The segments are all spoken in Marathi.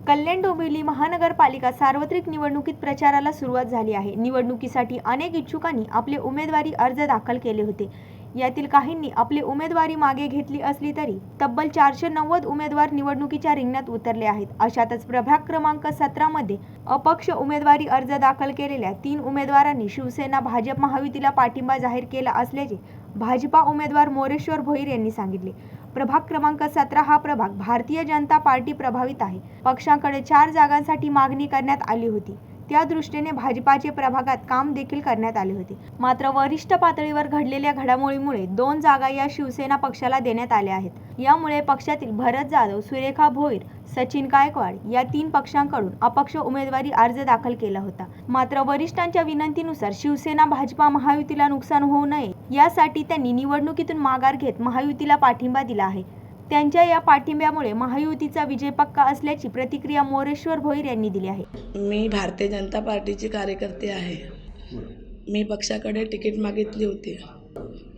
कल्याण डोंबिवली महानगरपालिका सार्वत्रिक निवडणुकीत प्रचाराला सुरुवात झाली आहे। निवडणुकीसाठी अनेक इच्छुकांनी आपले उमेदवारी अर्ज दाखल केले होते। यातील काहींनी आपली उमेदवारी मागे घेतली असली तरी तब्बल 490 उमेदवार निवडणुकीच्या रिंगणात उतरले आहेत। अशातच प्रभाग क्रमांक 17 मध्ये अपक्ष उमेदवारी अर्ज दाखल केलेल्या 3 उमेदवारांनी शिवसेना भाजप महायुतीला पाठिंबा जाहीर केला असल्याचे भाजपा उमेदवार मोरेश्वर भोईर यांनी सांगितले। प्रभाग क्रमांक 17 हा प्रभाग भारतीय जनता पार्टी प्रभावित आहे। पक्षाकडे 4 जागांसाठी मागणी करण्यात आली होती। त्या दृष्टीने भाजपाचे प्रभागात काम देखील करण्यात आले होते। मात्र वरिष्ठ पातळीवर घडलेल्या घडामोडीमुळे 2 जागा या शिवसेना पक्षाला देण्यात आल्या आहेत। यामुळे पक्षातील भरत जाधव, सुरेखा भोईर, सचिन गायकवाड या 3 पक्षांकडून अपक्ष उमेदवारी अर्ज दाखल केला होता। मात्र वरिष्ठांच्या विनंतीनुसार शिवसेना भाजपा महायुतीला नुकसान होऊ नये यासाठी त्यांनी निवडणुकीतून माघार घेत महायुतीला पाठिंबा दिला आहे। त्यांच्या या पाठिंब्यामुळे महायुतीचा विजय पक्का असल्याची प्रतिक्रिया मोरेश्वर भोईर यांनी दिली आहे। मी भारतीय जनता पार्टीची कार्यकर्ते आहे। मी पक्षाकडे तिकीट मागितली होती,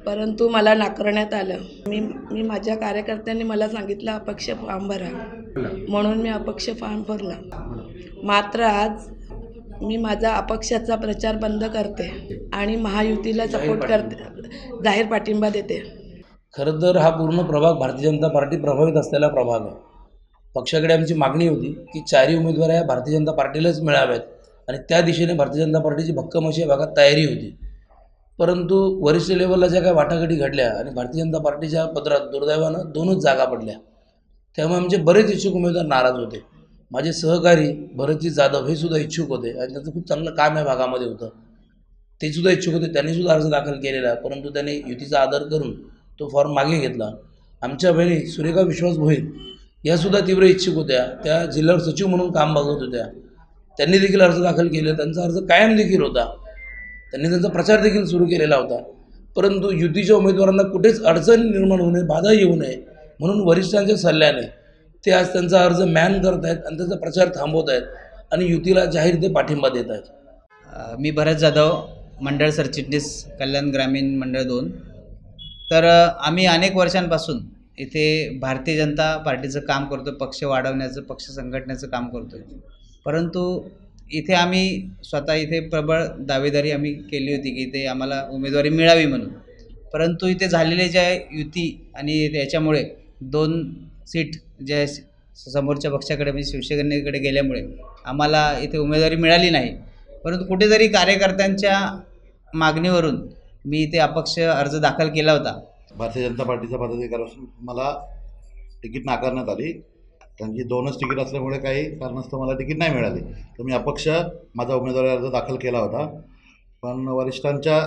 परंतु मला नाकारण्यात आलं। मी माझ्या कार्यकर्त्यांनी मला सांगितलं अपक्ष फॉर्म भरा, म्हणून मी अपक्ष फॉर्म भरला। मात्र आज मी माझा अपक्षाचा प्रचार बंद करते आणि महायुतीला सपोर्ट करते, जाहीर पाठिंबा देते। खरं तर हा पूर्ण प्रभाग भारतीय जनता पार्टी प्रभावित असलेला प्रभाग आहे। पक्षाकडे आमची मागणी होती की 4 उमेदवार या भारतीय जनता पार्टीलाच मिळाव्यात आणि त्या दिशेने भारतीय जनता पार्टीची भक्कम अशी या भागात तयारी होती। परंतु वरिष्ठ लेवलला ज्या काही वाटाघाटी घडल्या आणि भारतीय जनता पार्टीच्या पदरात दुर्दैवानं 2च जागा पडल्या, त्यामुळे आमचे बरेच इच्छुक उमेदवार नाराज होते। माझे सहकारी भरतजी जाधव हे सुद्धा इच्छुक होते आणि त्यांचं खूप चांगलं काम या भागामध्ये होतं, ते सुद्धा इच्छुक होते। त्यांनीसुद्धा अर्ज दाखल केलेला, परंतु त्यांनी युतीचा आदर करून तो फॉर्म मागे घेतला। आमच्या बहिणी सुरेखा विश्वास भोईर यासुद्धा तीव्र इच्छुक होत्या, त्या जिल्ह्यावर सचिव म्हणून काम बघत होत्या। त्यांनी देखील अर्ज दाखल केले, त्यांचा अर्ज कायम देखील होता, त्यांनी त्यांचा प्रचार देखील सुरू केलेला होता। परंतु युतीच्या उमेदवारांना कुठेच अडचण निर्माण होऊ नये, बाधा येऊ नये म्हणून वरिष्ठांच्या सल्ल्याने ते आज त्यांचा अर्ज मॅन करत आहेत आणि त्यांचा प्रचार थांबवत आहेत आणि युतीला जाहीर ते पाठिंबा देत आहेत। मी भरत जाधव, मंडळ सरचिटणीस, कल्याण ग्रामीण मंडळ 2। तर आम्ही अनेक वर्षांपासून इथे भारतीय जनता पार्टीचं काम करतो, पक्ष वाढवण्याचं, पक्ष संघटनेचं काम करतो। परंतु इथे आम्ही स्वतः इथे प्रबळ दावेदारी आम्ही केली होती की इथे आम्हाला उमेदवारी मिळावी म्हणून। परंतु इथे झालेले ज्या युती आणि त्याच्यामुळे 2 सीट ज्या समोरच्या पक्षाकडे म्हणजे शिवसेनेकडे गेल्यामुळे आम्हाला इथे उमेदवारी मिळाली नाही। परंतु कुठेतरी कार्यकर्त्यांच्या मागणीवरून मी इथे अपक्ष अर्ज दाखल केला होता। भारतीय जनता पार्टीचा पदाधिकारी असून मला तिकीट नाकारण्यात आली। त्यांची 2च तिकीट असल्यामुळे काही कारणास्तव मला तिकीट नाही मिळाली, तर मी अपक्ष माझा उमेदवारी अर्ज दाखल केला होता। पण वरिष्ठांच्या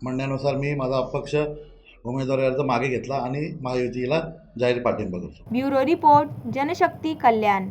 म्हणण्यानुसार मी माझा अपक्ष उमेदवारी अर्ज मागे घेतला आणि महायुतीला जाहीर पाठिंबा करतो। ब्युरो रिपोर्ट, जनशक्ती, कल्याण।